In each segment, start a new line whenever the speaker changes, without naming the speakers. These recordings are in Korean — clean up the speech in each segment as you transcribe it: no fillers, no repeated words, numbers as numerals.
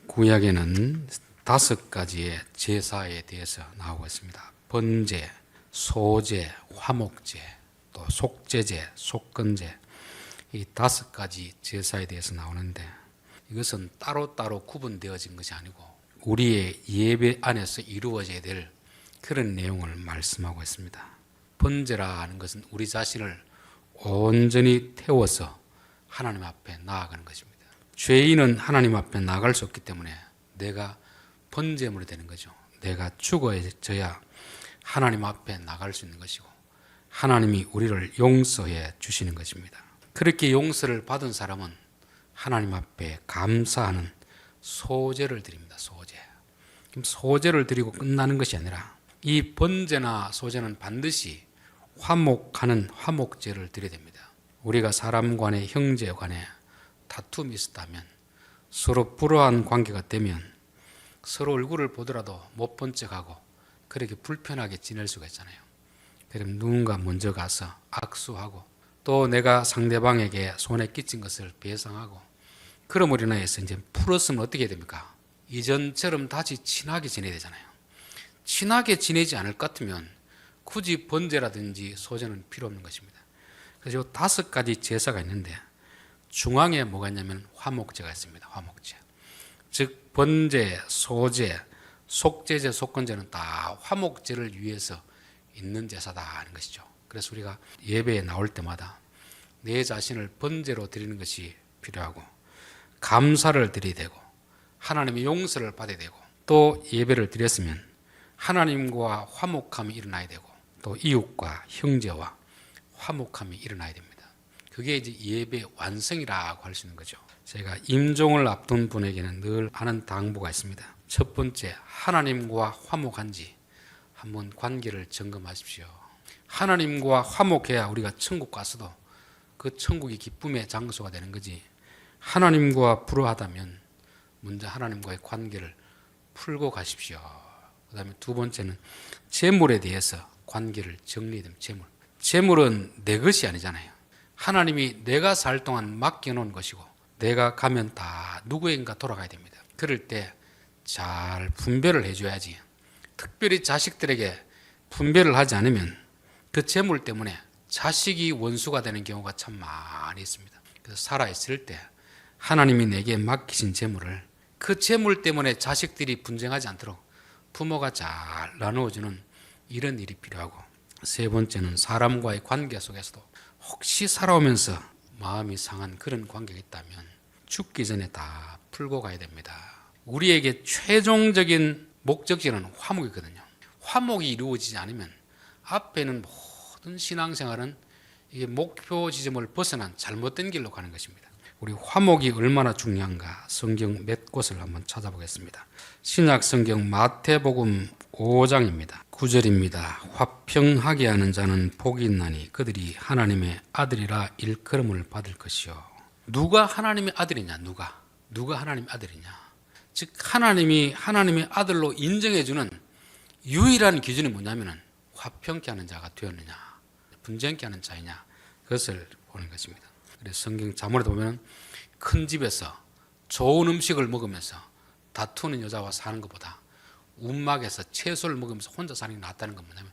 구약에는 5가지의 제사에 대해서 나오고 있습니다. 번제, 소제, 화목제, 또 속제제, 속건제, 이 5가지 제사에 대해서 나오는데 이것은 따로따로 구분되어진 것이 아니고 우리의 예배 안에서 이루어져야 될 그런 내용을 말씀하고 있습니다. 번제라 하는 것은 우리 자신을 온전히 태워서 하나님 앞에 나아가는 것입니다. 죄인은 하나님 앞에 나아갈 수 없기 때문에 내가 번제물이 되는 거죠. 내가 죽어져야 하나님 앞에 나갈 수 있는 것이고 하나님이 우리를 용서해 주시는 것입니다. 그렇게 용서를 받은 사람은 하나님 앞에 감사하는 소제를 드립니다. 소제. 그럼 소제를 드리고 끝나는 것이 아니라 이 번제나 소제는 반드시 화목하는 화목제를 드려야 됩니다. 우리가 사람 간에 형제 간에 다툼이 있었다면 서로 불화한 관계가 되면 서로 얼굴을 보더라도 못 본 척하고 그렇게 불편하게 지낼 수가 있잖아요. 그럼 누군가 먼저 가서 악수하고 또 내가 상대방에게 손에 끼친 것을 배상하고 그럼으로 인해서 이제 풀었으면 어떻게 됩니까? 이전처럼 다시 친하게 지내야 되잖아요. 친하게 지내지 않을 것 같으면 굳이 번제라든지 소제는 필요 없는 것입니다. 그래서 이 5가지 제사가 있는데 중앙에 뭐가 있냐면 화목제가 있습니다. 화목제. 즉 번제, 소제, 속제제, 속건제는 다 화목제를 위해서 있는 제사다 하는 것이죠. 그래서 우리가 예배에 나올 때마다 내 자신을 번제로 드리는 것이 필요하고 감사를 드려야 되고 하나님의 용서를 받아야 되고 또 예배를 드렸으면 하나님과 화목함이 일어나야 되고 또 이웃과 형제와 화목함이 일어나야 됩니다. 그게 이제 예배 완성이라고 할 수 있는 거죠. 제가 임종을 앞둔 분에게는 늘 하는 당부가 있습니다. 첫 번째, 하나님과 화목한지 한번 관계를 점검하십시오. 하나님과 화목해야 우리가 천국 가서도 그 천국이 기쁨의 장소가 되는 거지 하나님과 불화하다면 먼저 하나님과의 관계를 풀고 가십시오. 그 다음에 두 번째는 재물에 대해서 관계를 정리해야 됩니다. 재물은 내 것이 아니잖아요. 하나님이 내가 살 동안 맡겨놓은 것이고 내가 가면 다 누구인가 돌아가야 됩니다. 그럴 때 잘 분별을 해줘야지. 특별히 자식들에게 분별을 하지 않으면 그 재물 때문에 자식이 원수가 되는 경우가 참 많이 있습니다. 그래서 살아있을 때 하나님이 내게 맡기신 재물을 그 재물 때문에 자식들이 분쟁하지 않도록 부모가 잘 나누어주는 이런 일이 필요하고 세 번째는 사람과의 관계 속에서도 혹시 살아오면서 마음이 상한 그런 관계가 있다면 죽기 전에 다 풀고 가야 됩니다. 우리에게 최종적인 목적지는 화목이거든요. 화목이 이루어지지 않으면 앞에는 모든 신앙생활은 이게 목표 지점을 벗어난 잘못된 길로 가는 것입니다. 우리 화목이 얼마나 중요한가 성경 몇 곳을 한번 찾아보겠습니다. 신약 성경 마태복음 5장입니다. 9절입니다. 화평하게 하는 자는 복이 있나니 그들이 하나님의 아들이라 일컬음을 받을 것이요. 누가 하나님의 아들이냐? 누가 하나님의 아들이냐? 즉 하나님이 하나님의 아들로 인정해주는 유일한 기준이 뭐냐면 화평케 하는 자가 되었느냐 분쟁케 하는 자이냐 그것을 보는 것입니다. 그래서 성경 자문에 보면 큰 집에서 좋은 음식을 먹으면서 다투는 여자와 사는 것보다 움막에서 채소를 먹으면서 혼자 사는 게 낫다는 건 뭐냐면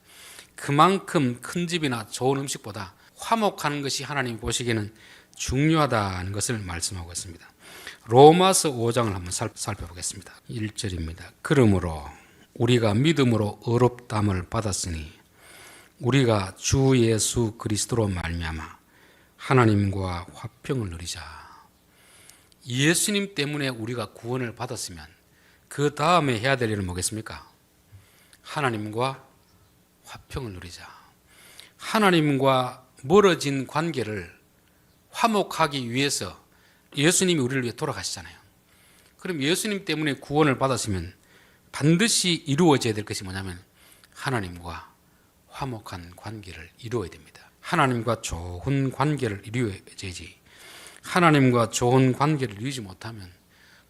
그만큼 큰 집이나 좋은 음식보다 화목하는 것이 하나님이 보시기에는 중요하다는 것을 말씀하고 있습니다. 로마서 5장을 한번 살펴보겠습니다. 1절입니다. 그러므로 우리가 믿음으로 의롭다함을 받았으니 우리가 주 예수 그리스도로 말미암아 하나님과 화평을 누리자. 예수님 때문에 우리가 구원을 받았으면 그 다음에 해야 될 일은 뭐겠습니까? 하나님과 화평을 누리자. 하나님과 멀어진 관계를 화목하기 위해서 예수님이 우리를 위해 돌아가시잖아요. 그럼 예수님 때문에 구원을 받았으면 반드시 이루어져야 될 것이 뭐냐면 하나님과 화목한 관계를 이루어야 됩니다. 하나님과 좋은 관계를 이루어야지 하나님과 좋은 관계를 이루지 못하면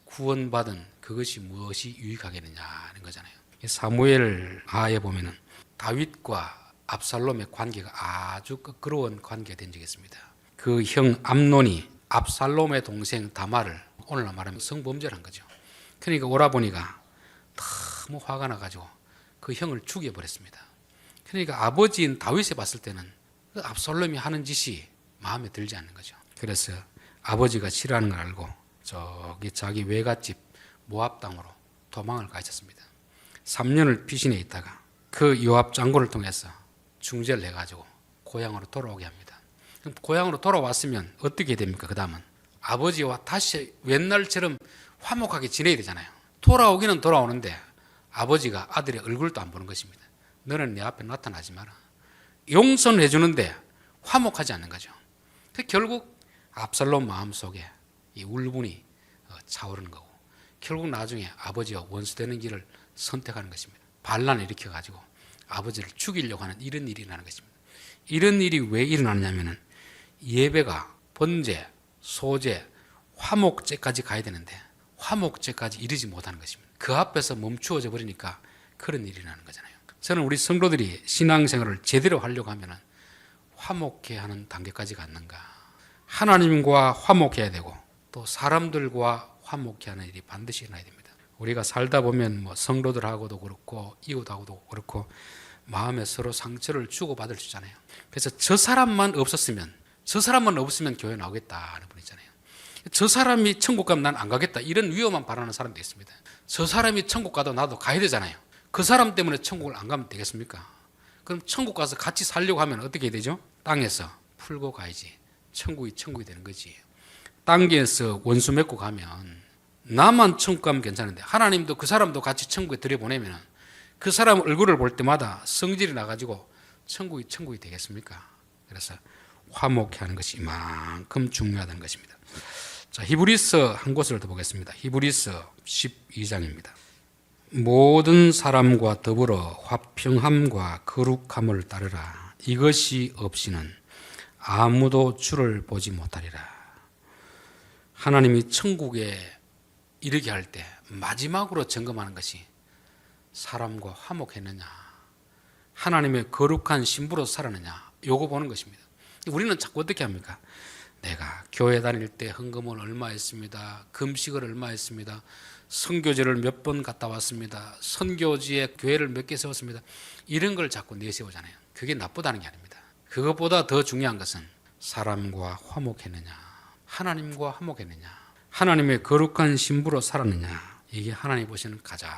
구원받은 그것이 무엇이 유익하겠느냐 하는 거잖아요. 사무엘 하에 보면은 다윗과 압살롬의 관계가 아주 끄끄러운 관계가 된 적이 있습니다. 그 형 암논이 압살롬의 동생 다말을 오늘날 말하면 성범죄를 한 거죠. 그러니까 오라버니가 너무 화가 나가지고 그 형을 죽여버렸습니다. 그러니까 아버지인 다윗이 봤을 때는 그 압살롬이 하는 짓이 마음에 들지 않는 거죠. 그래서 아버지가 싫어하는 걸 알고 저기 자기 외갓집 모압 땅으로 도망을 가셨습니다. 3년을 피신해 있다가 그 요압 장군을 통해서 중재를 해가지고 고향으로 돌아오게 합니다. 그럼 고향으로 돌아왔으면 어떻게 됩니까? 그 다음은 아버지와 다시 옛날처럼 화목하게 지내야 되잖아요. 돌아오기는 돌아오는데 아버지가 아들의 얼굴도 안 보는 것입니다. 너는 내 앞에 나타나지 마라. 용서는 해주는데 화목하지 않는 거죠. 결국 압살롬 마음속에 이 울분이 차오르는 거고 결국 나중에 아버지와 원수되는 길을 선택하는 것입니다. 반란을 일으켜가지고 아버지를 죽이려고 하는 이런 일이 일어나는 것입니다. 이런 일이 왜 일어나느냐면 예배가 번제, 소제, 화목제까지 가야 되는데 화목제까지 이르지 못하는 것입니다. 그 앞에서 멈추어져 버리니까 그런 일이 일어나는 거잖아요. 저는 우리 성도들이 신앙생활을 제대로 하려고 하면 화목해야 하는 단계까지 갔는가. 하나님과 화목해야 되고 또 사람들과 화목해야 하는 일이 반드시 일어나야 됩니다. 우리가 살다 보면 뭐 성도들하고도 그렇고 이웃하고도 그렇고 마음에 서로 상처를 주고받을 수 있잖아요. 그래서 저 사람만 없으면 교회 나오겠다 하는 분 있잖아요. 저 사람이 천국 가면 난 안 가겠다 이런 위험한 발언하는 사람도 있습니다. 저 사람이 천국 가도 나도 가야 되잖아요. 그 사람 때문에 천국을 안 가면 되겠습니까? 그럼 천국 가서 같이 살려고 하면 어떻게 해야 되죠? 땅에서 풀고 가야지 천국이 되는 거지. 땅에서 원수 맺고 가면 나만 천국 가면 괜찮은데 하나님도 그 사람도 같이 천국에 들여보내면 그 사람 얼굴을 볼 때마다 성질이 나가지고 천국이 되겠습니까? 그래서 화목해 하는 것이 이만큼 중요하다는 것입니다. 자, 히브리서 한 곳을 더 보겠습니다. 히브리서 12장입니다. 모든 사람과 더불어 화평함과 거룩함을 따르라. 이것이 없이는 아무도 주를 보지 못하리라. 하나님이 천국에 이르게 할 때 마지막으로 점검하는 것이 사람과 화목했느냐, 하나님의 거룩한 신부로 살았느냐, 요거 보는 것입니다. 우리는 자꾸 어떻게 합니까? 내가 교회 다닐 때 헌금을 얼마 했습니다. 금식을 얼마 했습니다. 선교제를 몇 번 갔다 왔습니다. 선교지에 교회를 몇 개 세웠습니다. 이런 걸 자꾸 내세우잖아요. 그게 나쁘다는 게 아닙니다. 그것보다 더 중요한 것은 사람과 화목했느냐, 하나님과 화목했느냐, 하나님의 거룩한 신부로 살았느냐, 이게 하나님 보시는 가장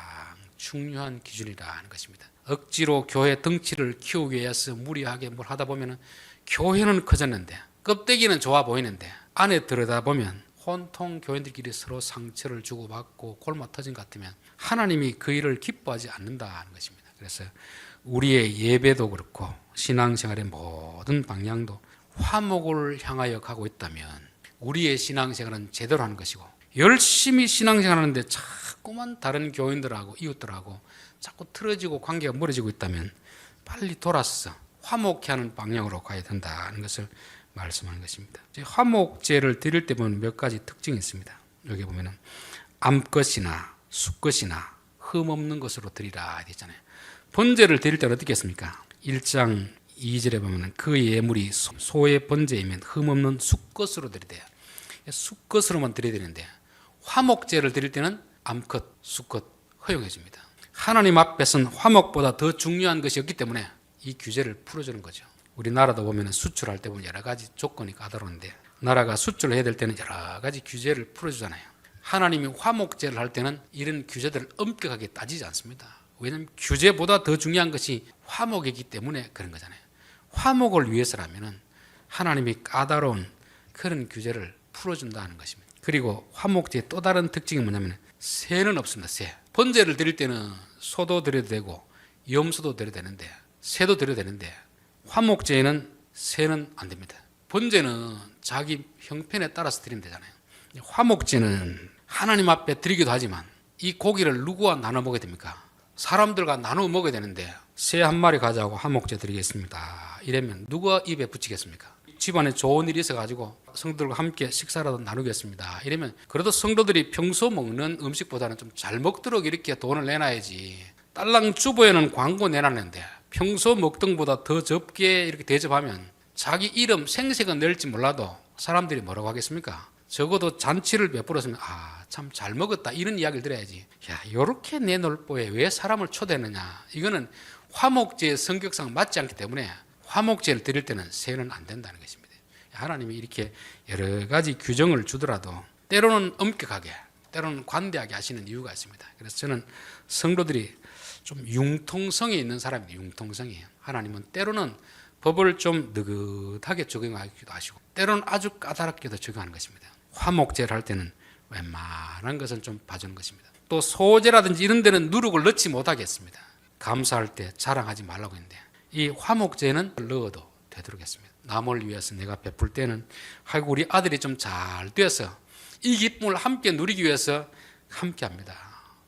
중요한 기준이라는 것입니다. 억지로 교회 덩치를 키우기 위해서 무리하게 뭘 하다 보면 교회는 커졌는데 껍데기는 좋아 보이는데 안에 들여다보면 혼통 교인들끼리 서로 상처를 주고받고 골마 터진 것 같으면 하나님이 그 일을 기뻐하지 않는다는 것입니다. 그래서 우리의 예배도 그렇고 신앙생활의 모든 방향도 화목을 향하여 가고 있다면 우리의 신앙생활은 제대로 하는 것이고, 열심히 신앙생활하는데 자꾸만 다른 교인들하고 이웃들하고 자꾸 틀어지고 관계가 멀어지고 있다면 빨리 돌아서 화목해하는 방향으로 가야 된다는 것을 말씀하는 것입니다. 화목제를 드릴 때 보면 몇 가지 특징이 있습니다. 여기 보면은 암것이나 수것이나 흠 없는 것으로 드리라 되잖아요. 번제를 드릴 때는 어떻게 했습니까? 1장 2절에 보면은 그 예물이 소의 번제이면 흠 없는 수것으로 드려야 돼요. 수것으로만 드려야 되는데 화목제를 드릴 때는 암컷, 수컷 허용해 줍니다. 하나님 앞에서는 화목보다 더 중요한 것이 없기 때문에 이 규제를 풀어주는 거죠. 우리나라도 보면 수출할 때 보면 여러 가지 조건이 까다로운데 나라가 수출을 해야 될 때는 여러 가지 규제를 풀어주잖아요. 하나님이 화목제를 할 때는 이런 규제들을 엄격하게 따지지 않습니다. 왜냐하면 규제보다 더 중요한 것이 화목이기 때문에 그런 거잖아요. 화목을 위해서라면 하나님이 까다로운 그런 규제를 풀어준다는 것입니다. 그리고 화목제의 또 다른 특징이 뭐냐면 새는 없습니다. 새. 번제를 드릴 때는 소도 드려도 되고 염소도 드려도 되는데 새도 드려도 되는데 화목제에는 새는 안 됩니다. 번제는 자기 형편에 따라서 드리면 되잖아요. 화목제는 하나님 앞에 드리기도 하지만 이 고기를 누구와 나눠 먹어야 됩니까? 사람들과 나눠 먹어야 되는데 새 한 마리 가져가고 화목제 드리겠습니다 이러면 누가 입에 붙이겠습니까? 집안에 좋은 일이 있어가지고 성도들과 함께 식사라도 나누겠습니다 이러면 그래도 성도들이 평소 먹는 음식보다는 좀 잘 먹도록 이렇게 돈을 내놔야지. 딸랑 주보에는 광고 내놨는데 평소 먹던 보다 더 적게 이렇게 대접하면 자기 이름 생색은 낼지 몰라도 사람들이 뭐라고 하겠습니까? 적어도 잔치를 베풀었으면 참 잘 먹었다 이런 이야기를 들어야지. 야, 요렇게 내 놀보에 왜 사람을 초대했느냐. 이거는 화목제의 성격상 맞지 않기 때문에 화목제를 드릴 때는 세는 안 된다는 것입니다. 하나님이 이렇게 여러 가지 규정을 주더라도 때로는 엄격하게, 때로는 관대하게 하시는 이유가 있습니다. 그래서 저는 성도들이 좀 융통성이 있는 사람이에요. 융통성이에요. 하나님은 때로는 법을 좀 느긋하게 적용하기도 하시고 때로는 아주 까다롭게도 적용하는 것입니다. 화목제를 할 때는 웬만한 것은 좀 봐주는 것입니다. 또 소제라든지 이런 데는 누룩을 넣지 못하겠습니다. 감사할 때 자랑하지 말라고 했는데 이 화목제는 넣어도 되도록 했습니다. 남을 위해서 내가 베풀 때는 하고 우리 아들이 좀 잘 되어서 이 기쁨을 함께 누리기 위해서 함께 합니다.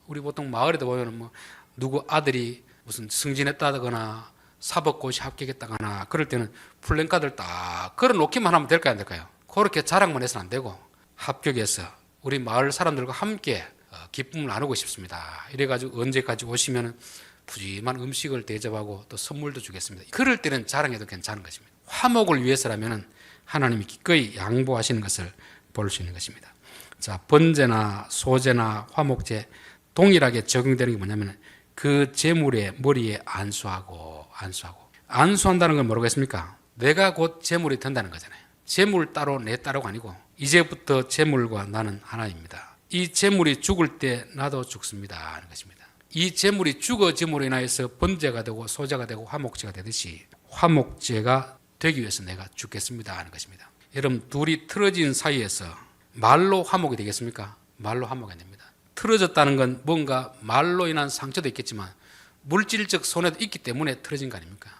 우리 보통 마을에도 보면 뭐 누구 아들이 무슨 승진했다거나 사법고시 합격했다거나 그럴 때는 플랜카드를 딱 걸어놓기만 하면 될까요, 안 될까요? 그렇게 자랑만 해서는 안 되고 합격해서 우리 마을 사람들과 함께 기쁨을 나누고 싶습니다. 이래가지고 언제까지 오시면 푸짐한 음식을 대접하고 또 선물도 주겠습니다. 그럴 때는 자랑해도 괜찮은 것입니다. 화목을 위해서라면 하나님이 기꺼이 양보하시는 것을 볼 수 있는 것입니다. 자, 번제나 소제나 화목제 동일하게 적용되는 게 뭐냐면 그 제물의 머리에 안수한다는 건 뭐라겠습니까? 내가 곧 제물이 된다는 거잖아요. 제물 따로 내 따로가 아니고 이제부터 제물과 나는 하나입니다. 이 제물이 죽을 때 나도 죽습니다 하는 것입니다. 이 제물이 죽어짐으로 인하여서 번제가 되고 소제가 되고 화목제가 되듯이 화목제가 되기 위해서 내가 죽겠습니다 하는 것입니다. 여러분, 둘이 틀어진 사이에서 말로 화목이 되겠습니까? 말로 화목이 안 됩니다. 틀어졌다는 건 뭔가 말로 인한 상처도 있겠지만 물질적 손해도 있기 때문에 틀어진 거 아닙니까?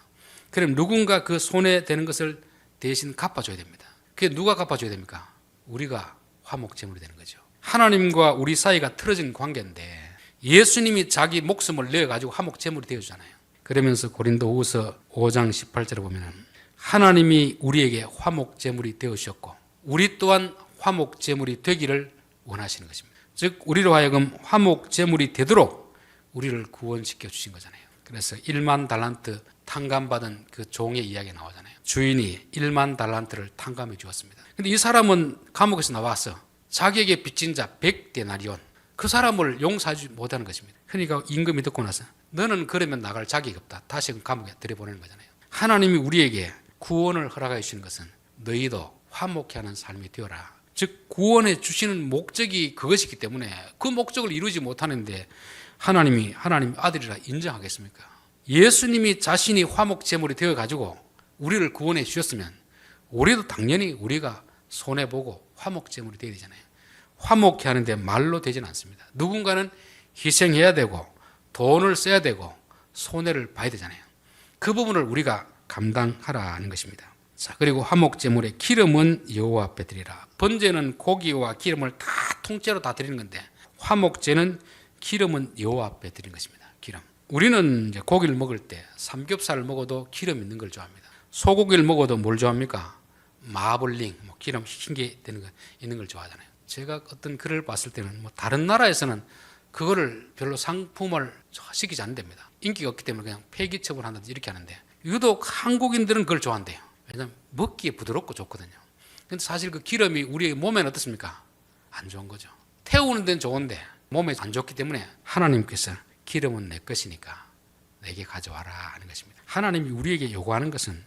그럼 누군가 그 손해되는 것을 대신 갚아줘야 됩니다. 그게 누가 갚아줘야 됩니까? 우리가 화목제물이 되는 거죠. 하나님과 우리 사이가 틀어진 관계인데 예수님이 자기 목숨을 내어가지고 화목제물이 되어주잖아요. 그러면서 고린도후서 5장 18절에 보면 하나님이 우리에게 화목제물이 되어주셨고 우리 또한 화목제물이 되기를 원하시는 것입니다. 즉 우리로 하여금 화목제물이 되도록 우리를 구원시켜 주신 거잖아요. 그래서 1만 달란트 탕감받은 그 종의 이야기가 나오잖아요. 주인이 1만 달란트를 탕감해 주었습니다. 근데 이 사람은 감옥에서 나와서 자기에게 빚진 자 100데나리온 그 사람을 용서하지 못하는 것입니다. 그러니까 임금이 듣고 나서 너는 그러면 나갈 자격이 없다. 다시금 감옥에 들여보내는 거잖아요. 하나님이 우리에게 구원을 허락해 주시는 것은 너희도 화목해 하는 삶이 되어라. 즉 구원해 주시는 목적이 그것이기 때문에 그 목적을 이루지 못하는데 하나님 아들이라 인정하겠습니까? 예수님이 자신이 화목제물이 되어가지고 우리를 구원해 주셨으면 우리도 당연히 우리가 손해보고 화목제물이 되어야 되잖아요. 화목해 하는데 말로 되지는 않습니다. 누군가는 희생해야 되고 돈을 써야 되고 손해를 봐야 되잖아요. 그 부분을 우리가 감당하라는 것입니다. 자, 그리고 화목제물의 기름은 여호와 앞에 드리라. 번제는 고기와 기름을 다 통째로 다 드리는 건데 화목제는 기름은 여호와 앞에 드리는 것입니다. 기름. 우리는 이제 고기를 먹을 때 삼겹살을 먹어도 기름 있는 걸 좋아합니다. 소고기를 먹어도 뭘 좋아합니까? 마블링, 기름 흰게 되는 거 있는 걸 좋아하잖아요. 제가 어떤 글을 봤을 때는 다른 나라에서는 그거를 별로 상품을 시키지 않는답니다. 인기가 없기 때문에 그냥 폐기 처분한다든지 이렇게 하는데 유독 한국인들은 그걸 좋아한대요. 왜냐하면 먹기에 부드럽고 좋거든요. 근데 사실 그 기름이 우리 몸에는 어떻습니까? 안 좋은 거죠. 태우는 데는 좋은데 몸에 안 좋기 때문에 하나님께서 기름은 내 것이니까 내게 가져와라 하는 것입니다. 하나님이 우리에게 요구하는 것은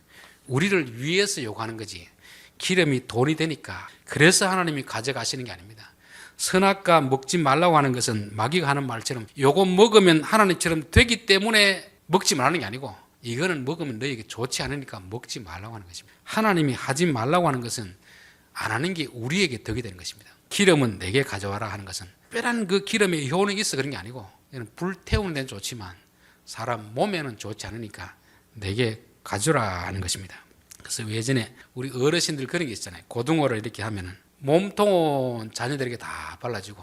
우리를 위해서 요구하는 거지 기름이 돈이 되니까 그래서 하나님이 가져가시는 게 아닙니다. 선악과 먹지 말라고 하는 것은 마귀가 하는 말처럼 요거 먹으면 하나님처럼 되기 때문에 먹지 말라는 게 아니고 이거는 먹으면 너에게 좋지 않으니까 먹지 말라고 하는 것입니다. 하나님이 하지 말라고 하는 것은 안 하는 게 우리에게 덕이 되는 것입니다. 기름은 내게 가져와라 하는 것은 특별한 그 기름의 효능이 있어 그런 게 아니고 불 태우는 데는 좋지만 사람 몸에는 좋지 않으니까 내게 가져라 하는 것입니다. 그래서 예전에 우리 어르신들 그런 게 있잖아요. 고등어를 이렇게 하면은 몸통은 자녀들에게 다 발라주고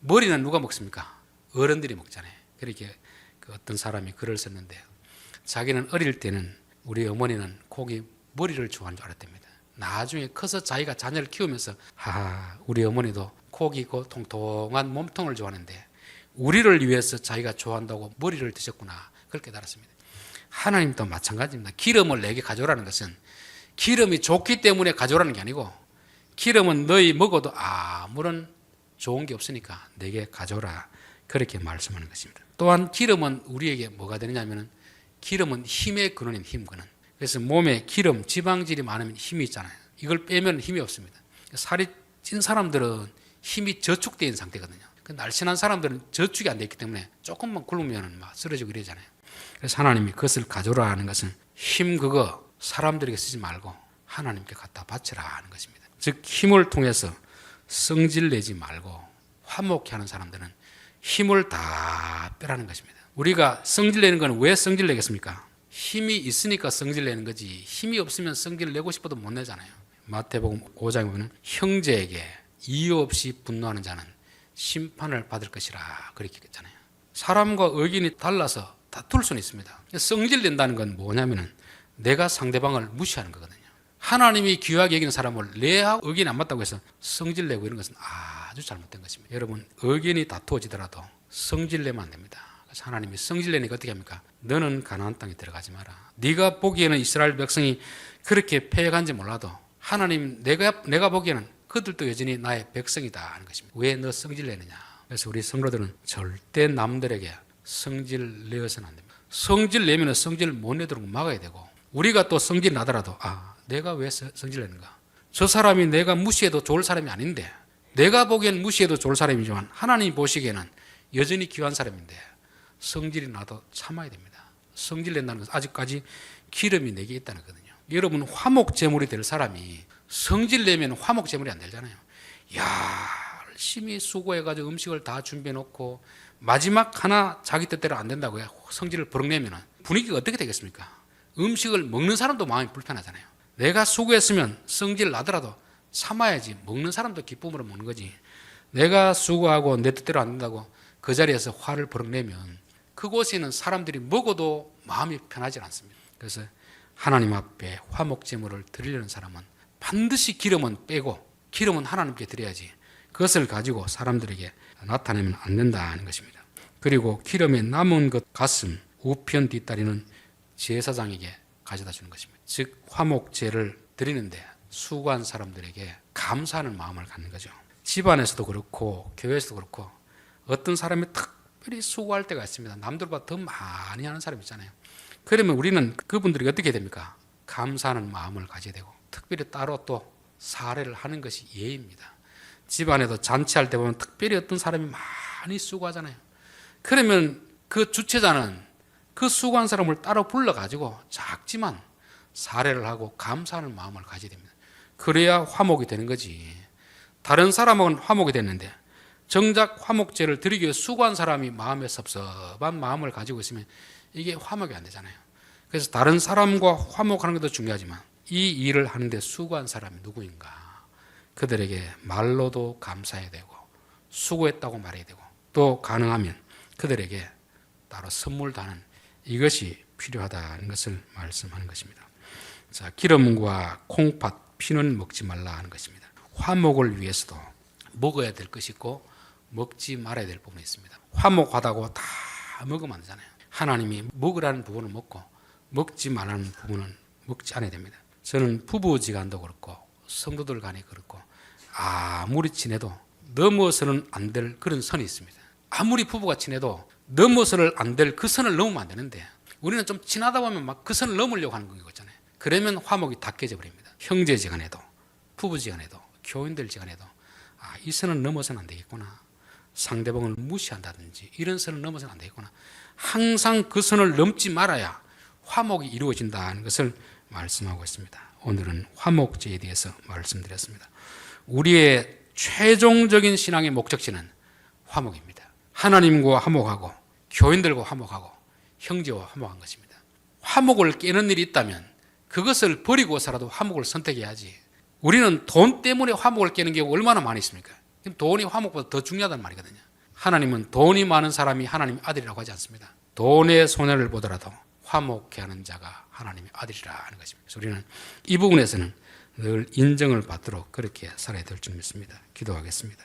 머리는 누가 먹습니까? 어른들이 먹잖아요. 그렇게 그 어떤 사람이 글을 썼는데 자기는 어릴 때는 우리 어머니는 고기 머리를 좋아하는 줄 알았답니다. 나중에 커서 자기가 자녀를 키우면서 우리 어머니도 고기 그 통통한 몸통을 좋아하는데 우리를 위해서 자기가 좋아한다고 머리를 드셨구나 그렇게 깨달았습니다. 하나님도 마찬가지입니다. 기름을 내게 가져오라는 것은 기름이 좋기 때문에 가져오라는 게 아니고 기름은 너희 먹어도 아무런 좋은 게 없으니까 내게 가져오라. 그렇게 말씀하는 것입니다. 또한 기름은 우리에게 뭐가 되느냐면 기름은 힘의 근원인 힘 근원. 그래서 몸에 기름, 지방질이 많으면 힘이 있잖아요. 이걸 빼면 힘이 없습니다. 살이 찐 사람들은 힘이 저축되어 있는 상태거든요. 날씬한 사람들은 저축이 안 돼 있기 때문에 조금만 굶으면 막 쓰러지고 이러잖아요. 그래서 하나님이 그것을 가져오라 하는 것은 힘 그거 사람들에게 쓰지 말고 하나님께 갖다 바치라 하는 것입니다. 즉 힘을 통해서 성질 내지 말고 화목해 하는 사람들은 힘을 다 빼라는 것입니다. 우리가 성질 내는 건 왜 성질 내겠습니까? 힘이 있으니까 성질 내는 거지 힘이 없으면 성질을 내고 싶어도 못 내잖아요. 마태복음 5장에 보면 형제에게 이유 없이 분노하는 자는 심판을 받을 것이라 그렇게 했잖아요. 사람과 의견이 달라서 다툴 수는 있습니다. 성질 낸다는 건 뭐냐면은 내가 상대방을 무시하는 거거든요. 하나님이 귀하게 여기는 사람을 내 의견이 안 맞다고 해서 성질 내고 이런 것은 아주 잘못된 것입니다. 여러분 의견이 다투어지더라도 성질 내면 안 됩니다. 그래서 하나님이 성질 내니까 어떻게 합니까? 너는 가나안 땅에 들어가지 마라. 네가 보기에는 이스라엘 백성이 그렇게 패역한지 몰라도 하나님 내가 보기에는 그들도 여전히 나의 백성이다 하는 것입니다. 왜 너 성질 내느냐? 그래서 우리 성도들은 절대 남들에게 성질 내어서는 안 됩니다. 성질 내면 성질을 못 내도록 막아야 되고 우리가 또 성질 나더라도 내가 왜 성질 내는가? 저 사람이 내가 무시해도 좋을 사람이 아닌데 내가 보기엔 무시해도 좋을 사람이지만 하나님 보시기에는 여전히 귀한 사람인데 성질이 나도 참아야 됩니다. 성질 낸다는 것은 아직까지 기름이 내게 있다는 거거든요. 여러분 화목제물이 될 사람이 성질 내면 화목제물이 안 되잖아요. 열심히 수고해가지고 음식을 다 준비해놓고 마지막 하나 자기 뜻대로 안 된다고 성질을 버럭 내면 분위기가 어떻게 되겠습니까? 음식을 먹는 사람도 마음이 불편하잖아요. 내가 수고했으면 성질 나더라도 참아야지 먹는 사람도 기쁨으로 먹는 거지. 내가 수고하고 내 뜻대로 안 된다고 그 자리에서 화를 버럭 내면 그곳에는 사람들이 먹어도 마음이 편하지 않습니다. 그래서 하나님 앞에 화목제물을 드리려는 사람은 반드시 기름은 빼고 기름은 하나님께 드려야지 그것을 가지고 사람들에게 나타내면 안 된다는 것입니다. 그리고 기름에 남은 것 가슴 우편 뒷다리는 제사장에게 가져다 주는 것입니다. 즉 화목제를 드리는데 수고한 사람들에게 감사하는 마음을 갖는 거죠. 집안에서도 그렇고 교회에서도 그렇고 어떤 사람이 특별히 수고할 때가 있습니다. 남들보다 더 많이 하는 사람 있잖아요. 그러면 우리는 그분들이 어떻게 됩니까? 감사하는 마음을 가져야 되고 특별히 따로 또 사례를 하는 것이 예의입니다. 집안에도 잔치할 때 보면 특별히 어떤 사람이 많이 수고하잖아요. 그러면 그 주최자는 그 수고한 사람을 따로 불러가지고 작지만 사례를 하고 감사하는 마음을 가져야 됩니다. 그래야 화목이 되는 거지. 다른 사람은 화목이 됐는데 정작 화목제를 드리기 위해 수고한 사람이 마음에 섭섭한 마음을 가지고 있으면 이게 화목이 안 되잖아요. 그래서 다른 사람과 화목하는 것도 중요하지만 이 일을 하는데 수고한 사람이 누구인가? 그들에게 말로도 감사해야 되고 수고했다고 말해야 되고 또 가능하면 그들에게 따로 선물도 하는 이것이 필요하다는 것을 말씀하는 것입니다. 자, 기름과 콩팥, 피는 먹지 말라 하는 것입니다. 화목을 위해서도 먹어야 될 것이 있고 먹지 말아야 될 부분이 있습니다. 화목하다고 다 먹으면 안 되잖아요. 하나님이 먹으라는 부분은 먹고 먹지 말라는 부분은 먹지 않아야 됩니다. 저는 부부지간도 그렇고 성도들 간에 그렇고 아무리 친해도 넘어서는 안 될 그런 선이 있습니다. 아무리 부부가 친해도 넘어서는 안 될 그 선을 넘으면 안 되는데 우리는 좀 친하다 보면 막 그 선을 넘으려고 하는 거잖아요. 그러면 화목이 다 깨져 버립니다. 형제지간에도 부부지간에도 교인들지간에도 이 선을 넘어서는 안 되겠구나. 상대방을 무시한다든지 이런 선을 넘어서는 안 되겠구나. 항상 그 선을 넘지 말아야 화목이 이루어진다는 것을 말씀하고 있습니다. 오늘은 화목제에 대해서 말씀드렸습니다. 우리의 최종적인 신앙의 목적지는 화목입니다. 하나님과 화목하고 교인들과 화목하고 형제와 화목한 것입니다. 화목을 깨는 일이 있다면 그것을 버리고서라도 화목을 선택해야지. 우리는 돈 때문에 화목을 깨는 경우가 얼마나 많이 있습니까? 돈이 화목보다 더 중요하다는 말이거든요. 하나님은 돈이 많은 사람이 하나님의 아들이라고 하지 않습니다. 돈의 손해를 보더라도 화목해 하는 자가 하나님의 아들이라 하는 것입니다. 그래서 우리는 이 부분에서는 늘 인정을 받도록 그렇게 살아야 될 줄 믿습니다. 기도하겠습니다.